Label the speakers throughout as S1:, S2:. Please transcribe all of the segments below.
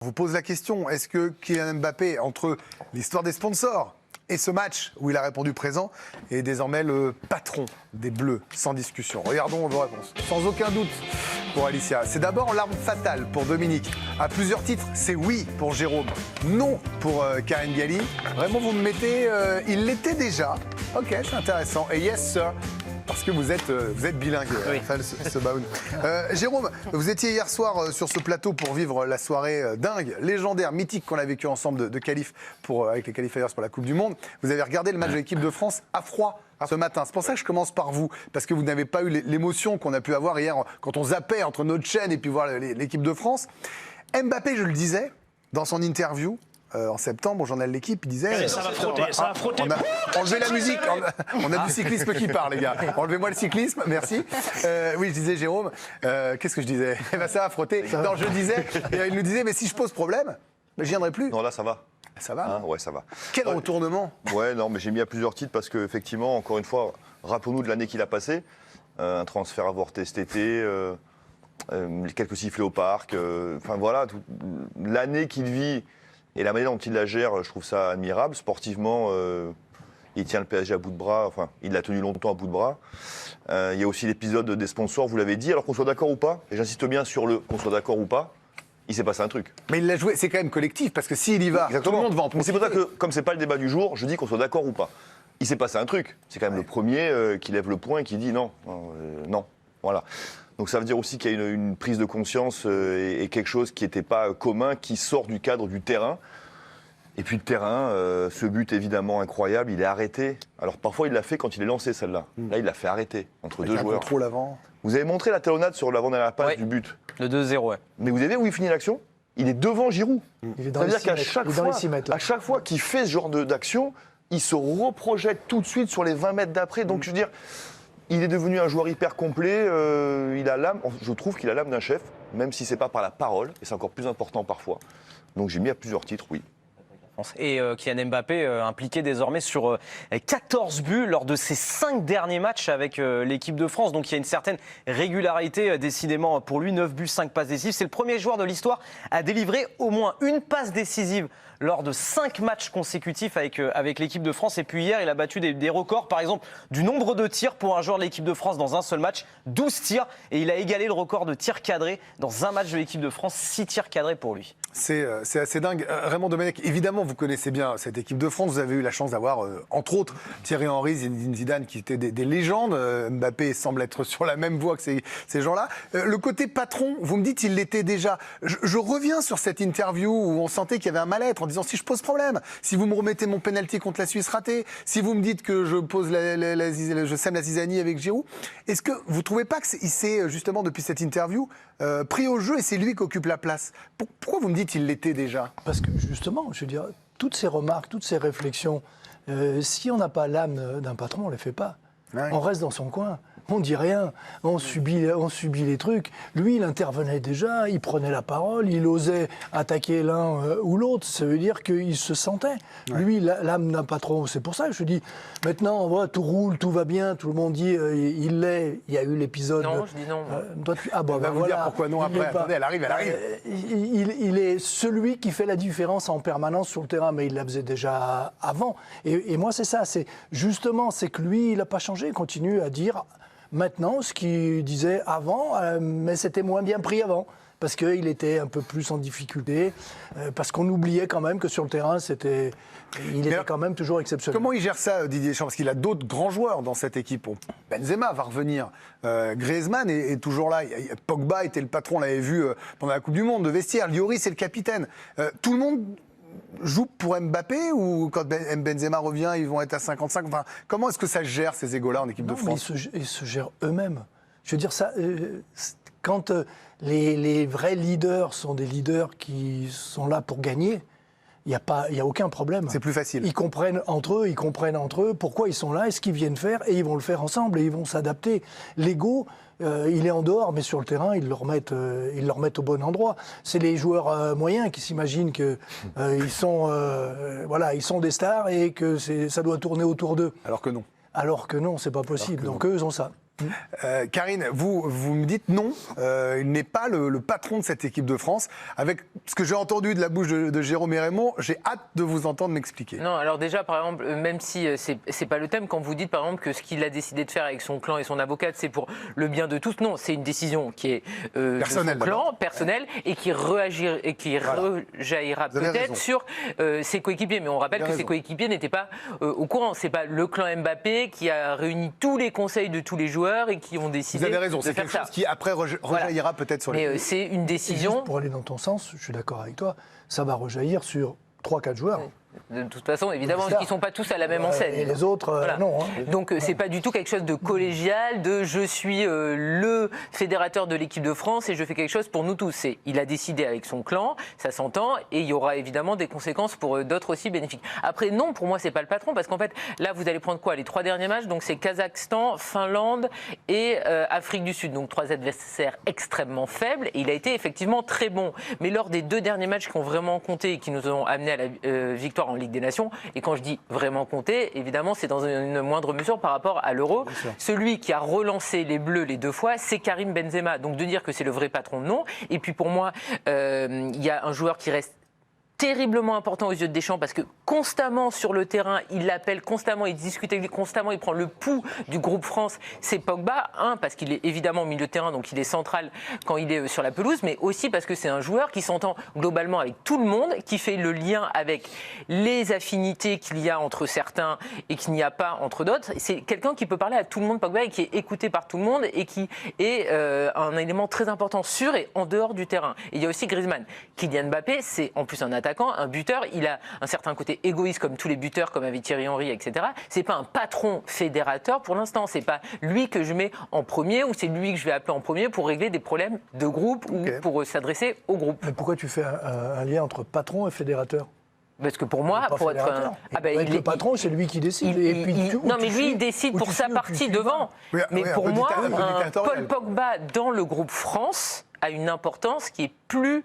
S1: On vous pose la question, est-ce que Kylian Mbappé, entre l'histoire des sponsors et ce match où il a répondu présent, est désormais le patron des Bleus, sans discussion? Regardons vos réponses. Sans aucun doute pour Alicia. C'est d'abord l'arme fatale pour Dominique. À plusieurs titres, c'est oui pour Jérôme, non pour Karine Galli. Vraiment, vous me mettez, il l'était déjà. Ok, c'est intéressant. Et yes, sir. Parce que vous êtes bilingue,
S2: Oui.
S1: Raphaël Sebaoun. Jérôme, vous étiez hier soir sur ce plateau pour vivre la soirée dingue, légendaire, mythique qu'on a vécu ensemble de qualif avec les qualifiers pour la Coupe du Monde. Vous avez regardé le match de l'équipe de France à froid ce matin. C'est pour ça que je commence par vous, parce que vous n'avez pas eu l'émotion qu'on a pu avoir hier quand on zappait entre notre chaîne et puis voir l'équipe de France. Mbappé, je le disais, dans son interview, en septembre, au journal de l'équipe, il disait...
S2: Ça va frotter, ça va frotter.
S1: Enlevez la musique, on a du cyclisme qui parle, les gars. Enlevez-moi le cyclisme, merci. Oui, je disais, Jérôme, qu'est-ce que je disais? Eh ben, ça va frotter. Non, je disais, et il nous disait, mais si je pose problème, je viendrai plus.
S3: Non, là, ça va.
S1: Ça va
S3: Hein, ouais, ça va.
S1: Quel retournement.
S3: Ouais, non, mais j'ai mis à plusieurs titres parce qu'effectivement, encore une fois, rappelons-nous de l'année qu'il a passée. Un transfert avorté cet été, quelques sifflets au parc. Enfin, voilà, l'année qu'il vit et la manière dont il la gère, je trouve ça admirable. Sportivement, il tient le PSG à bout de bras. Enfin, il l'a tenu longtemps à bout de bras. Il y a aussi l'épisode des sponsors, vous l'avez dit. Alors qu'on soit d'accord ou pas, et j'insiste bien sur le qu'on soit d'accord ou pas, il s'est passé un truc.
S1: Mais il l'a joué, c'est quand même collectif, parce que s'il y va,
S3: Exactement.
S1: tout le monde va en
S3: Mais
S1: profiter.
S3: c'est pour ça que, comme c'est pas le débat du jour, je dis qu'on soit d'accord ou pas. Il s'est passé un truc. C'est quand même le premier qui lève le poing et qui dit non, non. Voilà. Donc ça veut dire aussi qu'il y a une prise de conscience et quelque chose qui n'était pas commun, qui sort du cadre du terrain. Et puis le terrain, ce but évidemment incroyable, il est arrêté. Alors parfois il l'a fait quand il est lancé celle-là. Là il l'a fait arrêter entre
S1: Avec
S3: deux
S1: un
S3: joueurs.
S1: contrôle avant.
S3: Vous avez montré la talonnade sur l'avant-dernière passe
S2: Ouais.
S3: du but.
S2: Le 2-0, ouais.
S3: Mais vous avez vu où il finit l'action? Il est devant Giroud.
S4: Il est dans
S3: Ça
S4: les
S3: veut dire
S4: 6
S3: qu'à
S4: mètres.
S3: chaque
S4: Il est dans les
S3: fois,
S4: 6 mètres, là.
S3: à chaque fois qu'il fait ce genre d'action, il se reprojette tout de suite sur les 20 mètres d'après. Donc je veux dire, il est devenu un joueur hyper complet. Il a l'âme, je trouve qu'il a l'âme d'un chef, même si c'est pas par la parole, et c'est encore plus important parfois. Donc j'ai mis à plusieurs titres, oui.
S2: Et Kylian Mbappé impliqué désormais sur 14 buts lors de ses 5 derniers matchs avec l'équipe de France. Donc il y a une certaine régularité décidément pour lui. 9 buts, 5 passes décisives. C'est le premier joueur de l'histoire à délivrer au moins une passe décisive lors de 5 matchs consécutifs avec l'équipe de France. Et puis hier, il a battu des records, par exemple, du nombre de tirs pour un joueur de l'équipe de France dans un seul match, 12 tirs. Et il a égalé le record de tirs cadrés dans un match de l'équipe de France, 6 tirs cadrés pour lui.
S1: C'est assez dingue. Raymond Domenech, évidemment, vous connaissez bien cette équipe de France. Vous avez eu la chance d'avoir, entre autres, Thierry Henry, Zinedine Zidane, qui étaient des légendes. Mbappé semble être sur la même voie que ces gens-là. Le côté patron, vous me dites, il l'était déjà. Je reviens sur cette interview où on sentait qu'il y avait un mal-être en disant, si je pose problème, si vous me remettez mon pénalty contre la Suisse raté, si vous me dites que je pose je sème la zizanie avec Giroud, est-ce que vous ne trouvez pas qu'il s'est, justement, depuis cette interview, pris au jeu et c'est lui qui occupe la place? Pourquoi vous me dites il l'était déjà?
S4: Parce que justement, je veux dire, toutes ces remarques, toutes ces réflexions, si on n'a pas l'âme d'un patron, on ne les fait pas.
S1: Ouais.
S4: On reste dans son coin, on dit rien, on subit les trucs. Lui, il intervenait déjà, il prenait la parole, il osait attaquer l'un ou l'autre. Ça veut dire qu'il se sentait.
S1: Ouais.
S4: Lui, l'âme d'un patron. C'est pour ça que je dis, maintenant, voilà, tout roule, tout va bien, tout le monde dit, il l'est. Il y a eu l'épisode...
S2: Non, je dis non.
S4: Ah bah,
S1: On va vous dire pourquoi non
S4: il
S1: après.
S4: l'est pas.
S1: Attendez, elle arrive.
S4: Il est celui qui fait la différence en permanence sur le terrain, mais il la faisait déjà avant. Et moi, c'est ça. C'est justement, c'est que lui, il n'a pas changé. Il continue à dire maintenant ce qu'il disait avant, mais c'était moins bien pris avant. Parce qu'il était un peu plus en difficulté, parce qu'on oubliait quand même que sur le terrain, il était quand même toujours exceptionnel.
S1: Comment il gère ça, Didier Deschamps? Parce qu'il a d'autres grands joueurs dans cette équipe. Benzema va revenir. Griezmann est toujours là. Pogba était le patron, on l'avait vu pendant la Coupe du Monde, de vestiaire. Lloris est le capitaine. Tout le monde joue pour Mbappé ou quand Benzema revient, ils vont être à 55? Enfin, comment est-ce que ça gère ces égos-là en équipe de France?
S4: Ils se gèrent eux-mêmes. Je veux dire, ça, quand les vrais leaders sont des leaders qui sont là pour gagner, il n'y a aucun problème.
S1: C'est plus facile.
S4: Ils comprennent entre eux pourquoi ils sont là et ce qu'ils viennent faire, et ils vont le faire ensemble et ils vont s'adapter. L'ego, il est en dehors, mais sur le terrain, ils le remettent au bon endroit. C'est les joueurs moyens qui s'imaginent que ils sont des stars et que ça doit tourner autour d'eux.
S1: Alors que non.
S4: Alors que non, c'est pas possible. Donc eux, ils ont ça.
S1: Karine, vous me dites non, il n'est pas le patron de cette équipe de France. Avec ce que j'ai entendu de la bouche de Jérôme et Raymond, j'ai hâte de vous entendre m'expliquer.
S5: Non, alors déjà, par exemple, même si c'est pas le thème, quand vous dites par exemple que ce qu'il a décidé de faire avec son clan et son avocate, c'est pour le bien de tous, non, c'est une décision qui est
S1: personnelle,
S5: de son clan, personnelle, et qui rejaillira peut-être sur ses coéquipiers. Mais on rappelle que ses coéquipiers n'étaient pas au courant. C'est pas le clan Mbappé qui a réuni tous les conseils de tous les joueurs et qui ont décidé
S1: Vous avez raison,
S5: de
S1: c'est
S5: faire
S1: quelque
S5: ça.
S1: chose qui après rejaillira peut-être sur les...
S5: Mais c'est une décision...
S4: Juste pour aller dans ton sens, je suis d'accord avec toi, ça va rejaillir sur 3-4 joueurs.
S5: De toute façon, évidemment, ils ne sont pas tous à la même enseigne.
S4: Et les autres,
S5: Voilà.
S4: non. Hein.
S5: Donc, c'est pas du tout quelque chose de collégial, de je suis le fédérateur de l'équipe de France et je fais quelque chose pour nous tous. Il a décidé avec son clan, ça s'entend, et il y aura évidemment des conséquences pour d'autres aussi bénéfiques. Après, non, pour moi, c'est pas le patron, parce qu'en fait, là, vous allez prendre quoi? Les 3 derniers matchs, donc c'est Kazakhstan, Finlande et Afrique du Sud. Donc 3 adversaires extrêmement faibles, et il a été effectivement très bon. Mais lors des 2 derniers matchs qui ont vraiment compté et qui nous ont amené à la victoire en Ligue des Nations, et quand je dis vraiment compter, évidemment c'est dans une moindre mesure par rapport à l'Euro. Celui qui a relancé les Bleus les 2 fois, c'est Karim Benzema. Donc de dire que c'est le vrai patron, non. Et puis pour moi, il y a un joueur qui reste terriblement important aux yeux de Deschamps, parce que constamment sur le terrain, il l'appelle constamment, il discute avec lui constamment, il prend le pouls du groupe France, c'est Pogba, parce qu'il est évidemment au milieu de terrain, donc il est central quand il est sur la pelouse, mais aussi parce que c'est un joueur qui s'entend globalement avec tout le monde, qui fait le lien avec les affinités qu'il y a entre certains et qu'il n'y a pas entre d'autres. C'est quelqu'un qui peut parler à tout le monde, Pogba, et qui est écouté par tout le monde et qui est un élément très important sur et en dehors du terrain. Et il y a aussi Griezmann. Kylian Mbappé, c'est en plus un attaquant, un buteur, il a un certain côté égoïste comme tous les buteurs, comme avec Thierry Henry, etc. C'est pas un patron fédérateur pour l'instant, c'est pas lui que je mets en premier ou c'est lui que je vais appeler en premier pour régler des problèmes de groupe ou pour s'adresser au groupe.
S4: Mais pourquoi tu fais un lien entre patron et fédérateur?
S5: Parce que pour moi, pour être
S4: le patron, c'est lui qui décide.
S5: Non, mais lui, il décide pour sa partie devant.
S1: Oui,
S5: mais
S1: oui,
S5: pour
S1: un peu
S5: moi,
S1: dictatorial.
S5: Paul Pogba dans le groupe France a une importance qui est plus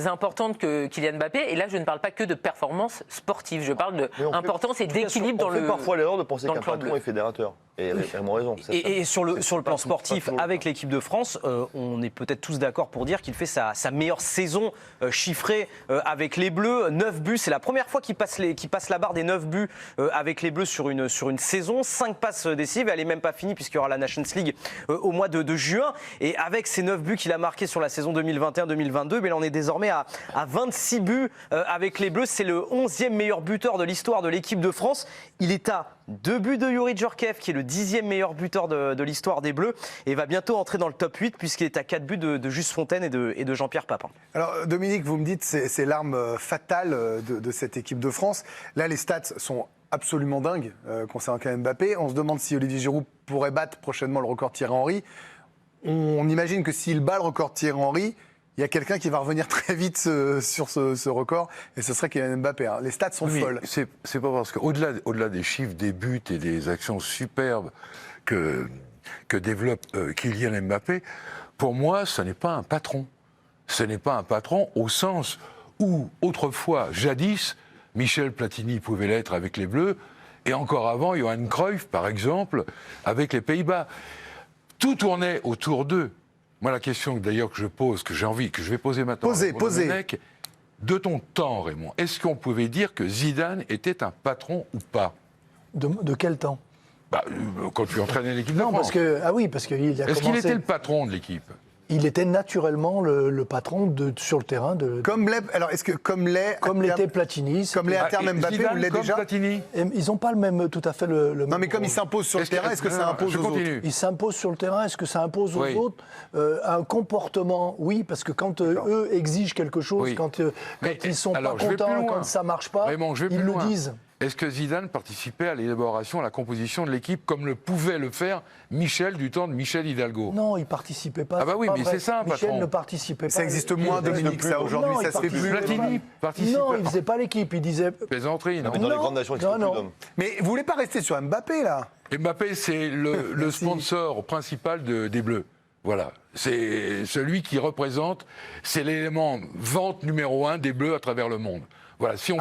S5: importante que Kylian Mbappé. Et là, je ne parle pas que de performance sportive. Je parle d'importance et d'équilibre dans le.
S3: On fait parfois l'erreur de penser
S5: dans
S3: qu'un
S5: le clan
S3: patron
S5: bleu.
S3: est fédérateur. Et Raymond a raison.
S2: Et sur le plan sportif,
S3: toujours
S2: avec l'équipe de France, on est peut-être tous d'accord pour dire qu'il fait sa meilleure saison chiffrée avec les Bleus. 9 buts, c'est la première fois qu'il passe la barre des 9 buts avec les Bleus sur une saison. 5 passes décisives, elle n'est même pas finie puisqu'il y aura la Nations League au mois de juin. Et avec ces 9 buts qu'il a marqués sur la saison 2021-2022, mais là on est désormais à 26 buts avec les Bleus. C'est le 11e meilleur buteur de l'histoire de l'équipe de France. Il est à 2 buts de Youri Djorkaeff, qui est le 10e meilleur buteur de l'histoire des Bleus, et va bientôt entrer dans le top 8, puisqu'il est à 4 buts de Juste Fontaine et de Jean-Pierre Papin. Alors,
S1: Dominique, vous me dites c'est l'arme fatale de cette équipe de France. Là, les stats sont absolument dingues concernant Kylian Mbappé. On se demande si Olivier Giroud pourrait battre prochainement le record Thierry Henry. On imagine que s'il bat le record Thierry Henry, il y a quelqu'un qui va revenir très vite sur ce record, et ce serait Kylian Mbappé. Les stats sont folles.
S6: C'est pas parce qu'au-delà des chiffres, des buts et des actions superbes que développe Kylian Mbappé, pour moi, ce n'est pas un patron. Ce n'est pas un patron au sens où, autrefois, jadis, Michel Platini pouvait l'être avec les Bleus, et encore avant, Johan Cruyff, par exemple, avec les Pays-Bas. Tout tournait autour d'eux. Moi, la question d'ailleurs que je pose, que j'ai envie, que je vais poser maintenant,
S1: Posez.
S6: De ton temps, Raymond, est-ce qu'on pouvait dire que Zidane était un patron ou pas?
S4: De quel temps?
S6: Quand tu entraînais l'équipe de France.
S4: Non, parce qu'il a commencé...
S6: Est-ce qu'il était le patron de l'équipe?
S4: Il était naturellement le patron sur le terrain.
S1: Comme
S4: l'était Platini.
S1: Comme l'est à terme Mbappé,
S6: Zidane,
S1: ou l'est
S6: comme
S1: déjà
S6: Platini.
S4: Ils n'ont pas tout à fait le même.
S1: Non, mais comme il s'impose sur le terrain, est-ce que ça impose aux autres?
S4: Il s'impose sur le terrain, est-ce que ça impose aux autres? Un comportement, oui, parce que quand eux exigent quelque chose, quand ils ne sont pas contents, quand ça ne marche pas,
S6: Raymond,
S4: ils le disent.
S6: Est-ce que Zidane participait à l'élaboration, à la composition de l'équipe, comme le pouvait le faire Michel du temps de Michel Hidalgo?
S4: Non, il ne participait pas.
S6: Ah bah oui, mais c'est ça un patron.
S4: Michel ne participait pas.
S1: Ça existe moins, Dominique, ça, aujourd'hui, ça se fait plus.
S6: Platini participait.
S4: Non, il ne faisait pas l'équipe, il disait...
S6: Plaisanterie, non?
S3: Mais dans les grandes nations, il n'y a plus d'hommes.
S1: Mais vous voulez pas rester sur Mbappé, là?
S6: Mbappé, c'est le sponsor principal des Bleus. Voilà. C'est celui qui représente, c'est l'élément vente numéro 1 des Bleus à travers le monde. Voilà, si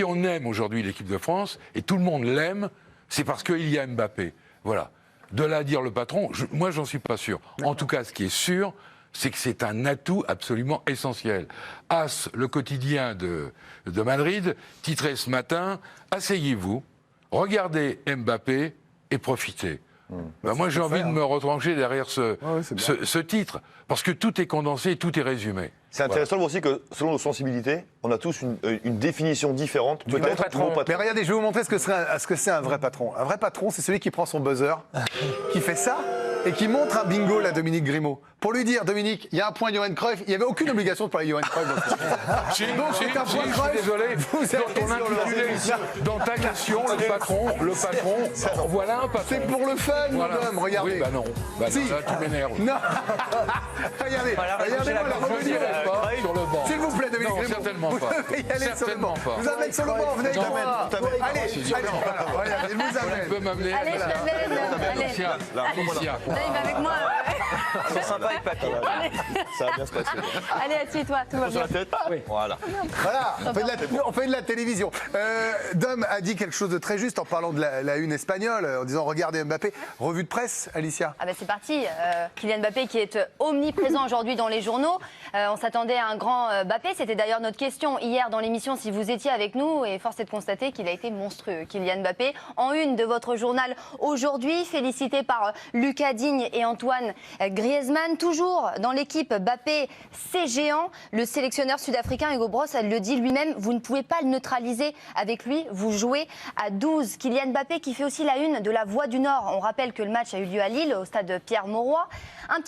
S6: on aime aujourd'hui l'équipe de France, et tout le monde l'aime, c'est parce qu'il y a Mbappé. Voilà. De là à dire le patron, moi, j'en suis pas sûr. En tout cas, ce qui est sûr, c'est que c'est un atout absolument essentiel. AS, le quotidien de Madrid, titrait ce matin, asseyez-vous, regardez Mbappé et profitez. Ben moi, j'ai envie de me retrancher derrière ce titre, parce que tout est condensé, tout est résumé.
S3: C'est intéressant aussi que, selon nos sensibilités, on a tous une définition différente, peut-être, du mot patron.
S1: Mais regardez, je vais vous montrer ce que c'est un vrai patron. Un vrai patron, c'est celui qui prend son buzzer, qui fait ça, et qui montre un bingo à Dominique Grimaud. Pour lui dire, Dominique, il y a un point Johan Cruyff, il n'y avait aucune obligation de parler Johan Cruyff. Donc, c'est un point
S6: je suis
S1: Cruyff.
S6: désolé,
S1: Vous
S6: dans
S1: êtes
S6: ton intitulé, dans ta question, le patron, voilà un patron.
S1: C'est pour le fun,
S6: Voilà.
S1: madame, regardez.
S6: Oui, bah non,
S1: Si.
S6: là, tu m'énerves.
S1: Non. Regardez,
S2: Voilà,
S1: regardez-moi la
S6: Je
S1: revenir.
S6: n'irai pas sur le banc.
S1: S'il vous plaît, Dominique
S6: Non,
S1: Grimaud.
S6: certainement
S1: Vous
S6: pas.
S1: devez y aller sur le
S6: Certainement
S1: banc.
S6: pas.
S1: Vous amène sur le banc, venez avec
S6: Non.
S1: la main. Allez, voilà, regardez, il vous amène.
S6: Tu peux m'amener
S7: Allez, je t'amène. Allez.
S6: Alicia.
S7: Là, il va avec moi.
S2: Ils sont sympas avec papy.
S3: Ça va bien se passer.
S7: Allez, assieds-toi, tout va
S3: Sur
S7: bien.
S3: la tête. Voilà.
S1: Voilà, on fait de la télévision. Dom a dit quelque chose de très juste en parlant de la une espagnole, en disant regardez Mbappé. Revue de presse, Alicia.
S7: Ah bah c'est parti. Kylian Mbappé qui est omniprésent aujourd'hui dans les journaux. On s'attendait à un grand Mbappé. C'était d'ailleurs notre question hier dans l'émission si vous étiez avec nous. Et force est de constater qu'il a été monstrueux. Kylian Mbappé en une de votre journal aujourd'hui, félicité par Lucas Digne et Antoine Griezmann. Toujours dans l'équipe Mbappé, c'est géant. Le sélectionneur sud-africain Hugo Bross le dit lui-même, vous ne pouvez pas le neutraliser avec lui. Vous jouez à 12. Kylian Mbappé qui fait aussi la une de la Voix du Nord. On rappelle que le match a eu lieu à Lille, au stade Pierre-Mauroy. Un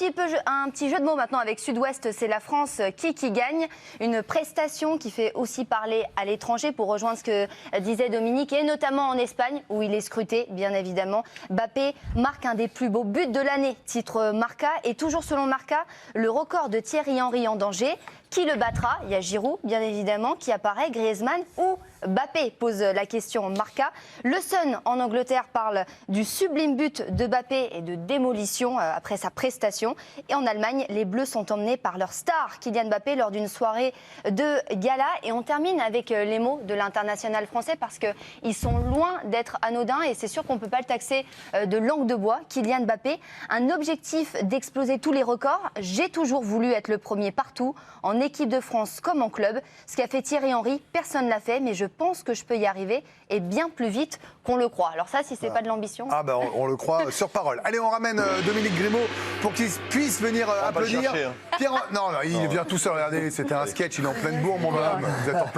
S7: petit jeu de mots maintenant avec Sud-Ouest, c'est la France qui gagne. Une prestation qui fait aussi parler à l'étranger pour rejoindre ce que disait Dominique, et notamment en Espagne où il est scruté, bien évidemment. Mbappé marque un des plus beaux buts de l'année, titre Marca. Et toujours selon Marca, le record de Thierry Henry en danger. Qui le battra? Il y a Giroud, bien évidemment, qui apparaît, Griezmann ou Mbappé, pose la question Marca. Le Sun, en Angleterre, parle du sublime but de Mbappé et de démolition après sa prestation. Et en Allemagne, les Bleus sont emmenés par leur star, Kylian Mbappé, lors d'une soirée de gala. Et on termine avec les mots de l'international français parce qu'ils sont loin d'être anodins et c'est sûr qu'on ne peut pas le taxer de langue de bois. Kylian Mbappé, un objectif d'exploser tous les records. J'ai toujours voulu être le premier partout, en équipe de France comme en club. Ce qu'a fait Thierry Henry, personne ne l'a fait, mais je pense que je peux y arriver et bien plus vite qu'on le croit. Alors ça, si c'est pas de l'ambition...
S1: Ah ben on le croit sur parole. Allez, on ramène Dominique Grimaud pour qu'il puisse venir applaudir.
S3: chercher, hein.
S1: Non, il vient tout seul. Regardez, c'était un sketch, il est en pleine bourre, mon homme. Vous êtes en pleine